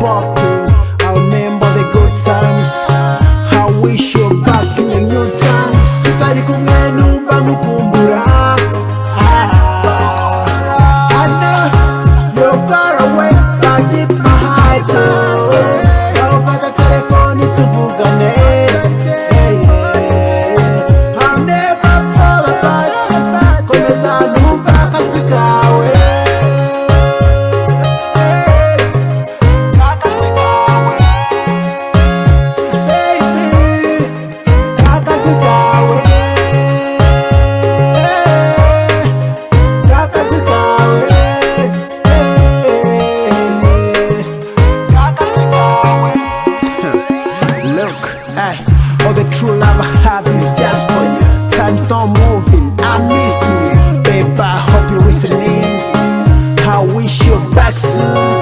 popping. I remember the good times. I wish you're back in the new times. Sari kumwe numva ngukumbura. I know you're far away, but deep my heart. Ufata telefoni tuvugane. I'll never fall apart. Komeza numva akajwi kawe. Akajwi kawe. Baby, akajwi kawe. Akajwi kawe. Akajwi kawe. Look, all the true love I have is just for you. Time's not moving, I'm missing you. Babe, I hope you're listening. I wish you're back soon.